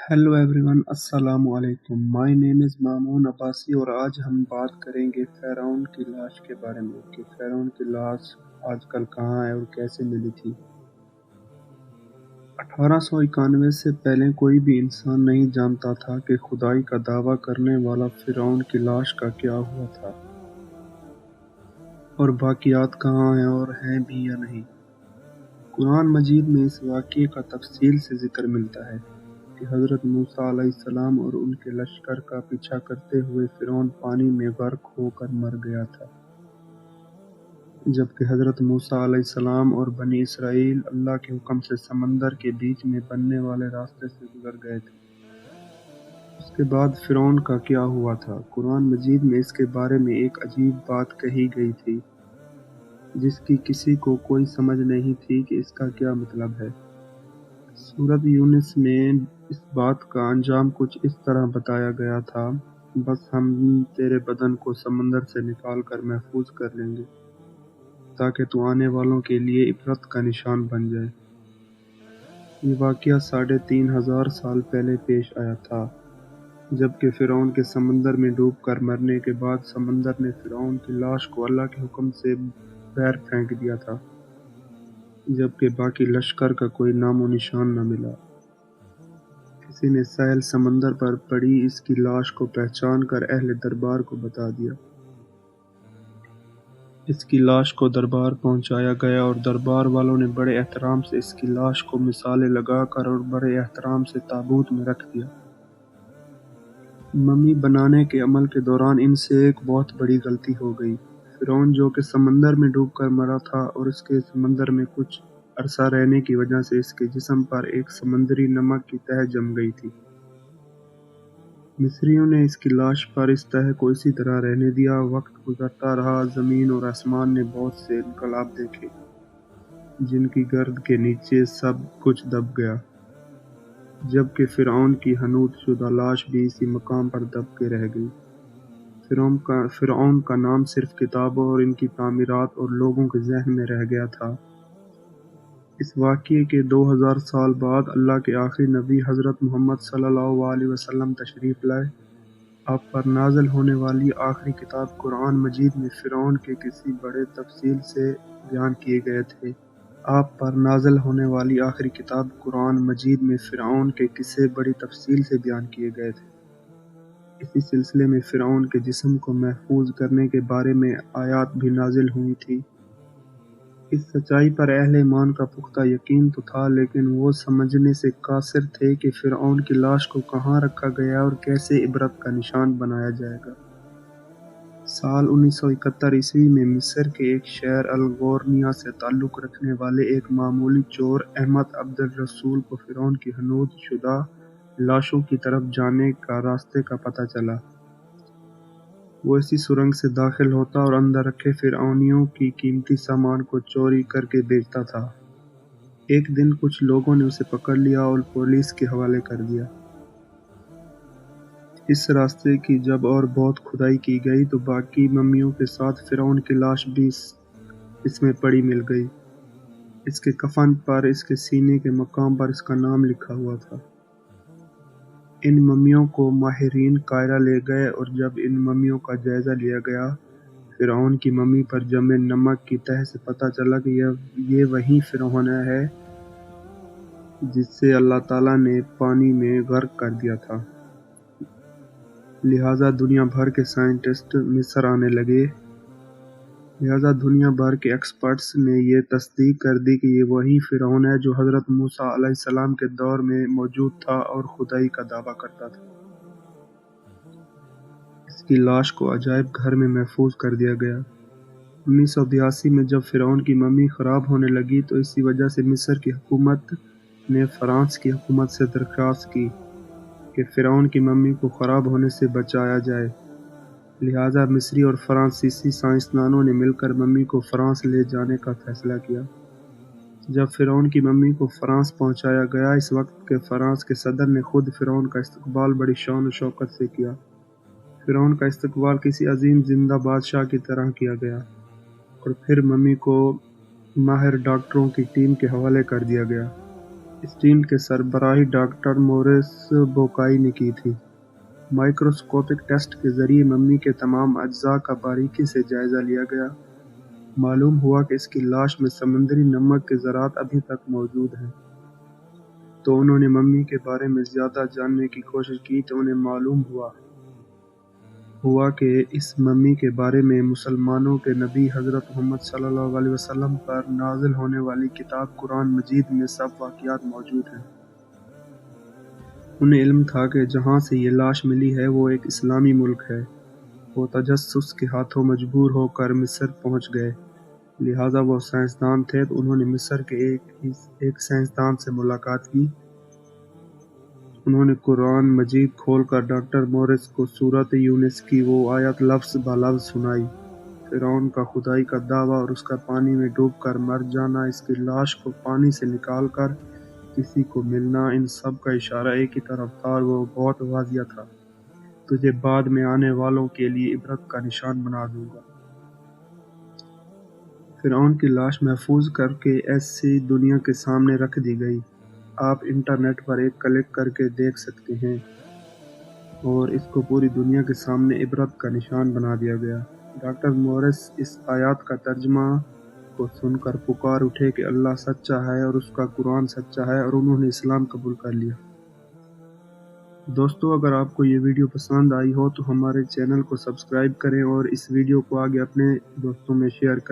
Hello everyone, अस्सलाम वालेकुम। My name is Mamun Abbasi और आज हम बात करेंगे फ़िरौन की लाश के बारे में कि फ़िरौन की लाश आजकल कहाँ है और कैसे मिली थी। 1891 से पहले कोई भी इंसान नहीं जानता था कि खुदाई का दावा करने वाला फ़िरौन की लाश का क्या हुआ था और बाकियात कहाँ हैं और हैं भी या नहीं। कुरान मजीद में इस वाक़ये का तफसील से ज़िक्र मिलता है कि हज़रत मूसा अलैहिस्सलाम और उनके लश्कर का पीछा करते हुए फ़िरौन पानी में गर्क होकर मर गया था, जबकि हज़रत मूसा अलैहिस्सलाम और बनी इसराइल अल्लाह के हुक्म से समंदर के बीच में बनने वाले रास्ते से गुजर गए थे। उसके बाद फ़िरौन का क्या हुआ था? कुरान मजीद में इसके बारे में एक अजीब बात कही गई थी, जिसकी किसी को कोई समझ नहीं थी कि इसका क्या मतलब है। सूरत यूनुस में इस बात का अंजाम कुछ इस तरह बताया गया था, बस हम तेरे बदन को समंदर से निकाल कर महफूज कर लेंगे, ताकि तू आने वालों के लिए इबरत का निशान बन जाए। ये वाक़या 3500 साल पहले पेश आया था, जबकि फ़िरौन के समंदर में डूब कर मरने के बाद समंदर ने फ़िरौन की लाश को अल्लाह के हुक्म से बहर फेंक दिया था, जबकि बाकी लश्कर का कोई नामो निशान न मिला। किसी ने साहिल समंदर पर पड़ी इसकी लाश को पहचान कर अहले दरबार को बता दिया। इसकी लाश को दरबार पहुंचाया गया और दरबार वालों ने बड़े एहतराम से इसकी लाश को मिसालें लगाकर और बड़े एहतराम से ताबूत में रख दिया। मम्मी बनाने के अमल के दौरान इनसे एक बहुत बड़ी गलती हो गई। फ़िरौन जो कि समंदर में डूबकर मरा था और इसके समंदर में कुछ अरसा रहने की वजह से इसके जिस्म पर एक समंदरी नमक की तह जम गई थी। मिस्रियों ने इसकी लाश पर इस तह को इसी तरह रहने दिया। वक्त गुजरता रहा, ज़मीन और आसमान ने बहुत से इनकलाब देखे, जिनकी गर्द के नीचे सब कुछ दब गया, जबकि फ़िरौन की हनूत शुदा लाश भी इसी मकाम पर दब के रह गई। फ़िरौन का नाम सिर्फ किताबों और इनकी तामीरात और लोगों के ज़हन में रह गया था। इस वाक़ये के 2000 साल बाद अल्लाह के आखिरी नबी हज़रत मुहम्मद सल्लल्लाहु अलैहि वसल्लम तशरीफ़ लाए। आप पर नाज़िल होने वाली आखिरी किताब कुरान मजीद में फ़िरौन के किस्से बड़े तफसील से बयान किए गए थे। आप पर नाज़िल होने वाली आखिरी किताब कुरान मजीद में फ़िरौन के किस्से बड़ी तफसील से बयान किए गए थे। इसी सिलसिले में फ़िरौन के जिस्म को महफूज करने के बारे में आयत भी नाज़िल हुई थी। इस सच्चाई पर अहले ईमान का पुख्ता यकीन तो था, लेकिन वो समझने से कासिर थे कि फ़िरऔन की लाश को कहाँ रखा गया और कैसे इबरत का निशान बनाया जाएगा। साल 1971 ईस्वी में मिस्र के एक शहर अल-गोर्निया से ताल्लुक़ रखने वाले एक मामूली चोर अहमद अब्दुल रसूल को फ़िरऔन की हनूत शुदा लाशों की तरफ जाने का रास्ते का पता चला। वो इसी सुरंग से दाखिल होता और अंदर रखे फ़िरऔनियों की कीमती सामान को चोरी करके बेचता था। एक दिन कुछ लोगों ने उसे पकड़ लिया और पुलिस के हवाले कर दिया। इस रास्ते की जब और बहुत खुदाई की गई तो बाकी मम्मियों के साथ फ़िरऔन की लाश भी इसमें पड़ी मिल गई। इसके कफन पर इसके सीने के मकाम पर इसका नाम लिखा हुआ था। इन मम्मियों को माहिरीन कायरा ले गए और जब इन मम्मियों का जायज़ा लिया गया, फ़िरऔन की मम्मी पर जमे नमक की तह से पता चला कि ये वही फ़िरऔन है जिसे अल्लाह ताला ने पानी में गर्क कर दिया था। लिहाजा दुनिया भर के साइंटिस्ट मिस्र आने लगे। लिहाजा दुनिया भर के एक्सपर्ट्स ने ये तस्दीक कर दी कि ये वही फ़िरऔन है जो हज़रत मूसा अलैहिस्सलाम के दौर में मौजूद था और खुदाई का दावा करता था। इसकी लाश को अजायब घर में महफूज कर दिया गया। 1982 में जब फ़िरऔन की मम्मी ख़राब होने लगी तो इसी वजह से मिस्र की हुकूमत ने फ़रांस की हुकूमत से दरख्वास्त की कि फ़िरऔन की मम्मी को ख़राब होने से बचाया जाए। लिहाजा मिस्री और फ़्रांसीसी साइंसदानों ने मिलकर मम्मी को फ़्रांस ले जाने का फ़ैसला किया। जब फ़िरऔन की मम्मी को फ़्रांस पहुंचाया गया, इस वक्त के फ़्रांस के सदर ने खुद फ़िरऔन का इस्तकबाल बड़ी शान और शौकत से किया। फ़िरऔन का इस्तकबाल किसी अजीम जिंदा बादशाह की तरह किया गया और फिर मम्मी को माहिर डॉक्टरों की टीम के हवाले कर दिया गया। इस टीम की सरबराही डॉक्टर मोरिस बोकाई ने की थी। माइक्रोस्कोपिक टेस्ट के जरिए मम्मी के तमाम अज्जा का बारीकी से जायजा लिया गया। मालूम हुआ कि इसकी लाश में समुद्री नमक के ज़रात अभी तक मौजूद हैं। तो उन्होंने मम्मी के बारे में ज़्यादा जानने की कोशिश की तो उन्हें मालूम हुआ कि इस मम्मी के बारे में मुसलमानों के नबी हज़रत मुहम्मद सल्लल्लाहु अलैहि वसल्लम पर नाज़िल होने वाली किताब कुरान मजीद में सब वाक़ियात मौजूद हैं। उन्हें इल्म था कि जहाँ से ये लाश मिली है वो एक इस्लामी मुल्क है। वो तजस्सुस के हाथों मजबूर होकर मिस्र पहुँच गए। लिहाजा वो साइंसदान थे तो उन्होंने मिस्र के एक साइंसदान से मुलाकात की। उन्होंने कुरान मजीद खोलकर डॉक्टर मोरिस को सूरत यूनुस की वो आयत लफ्ज़ ब-लफ्ज़ सुनाई। फ़िरौन का खुदाई का दावा और उसका पानी में डूबकर मर जाना, इसकी लाश को पानी से निकालकर किसी को मिलना, इन सब का इशारा एक ही तरफ था और वो बहुत वाज़िया था। तुझे बाद में आने वालों के लिए इबरत का निशान बना दूंगा। फ़िरौन की लाश महफूज करके ऐसी दुनिया के सामने रख दी गई। आप इंटरनेट पर एक क्लिक करके देख सकते हैं और इसको पूरी दुनिया के सामने इबरत का निशान बना दिया गया। डॉक्टर मोरिस इस आयत का तर्जुमा को सुनकर पुकार उठे कि अल्लाह सच्चा है और उसका कुरान सच्चा है, और उन्होंने इस्लाम कबूल कर लिया। दोस्तों, अगर आपको ये वीडियो पसंद आई हो तो हमारे चैनल को सब्सक्राइब करें और इस वीडियो को आगे अपने दोस्तों में शेयर करें।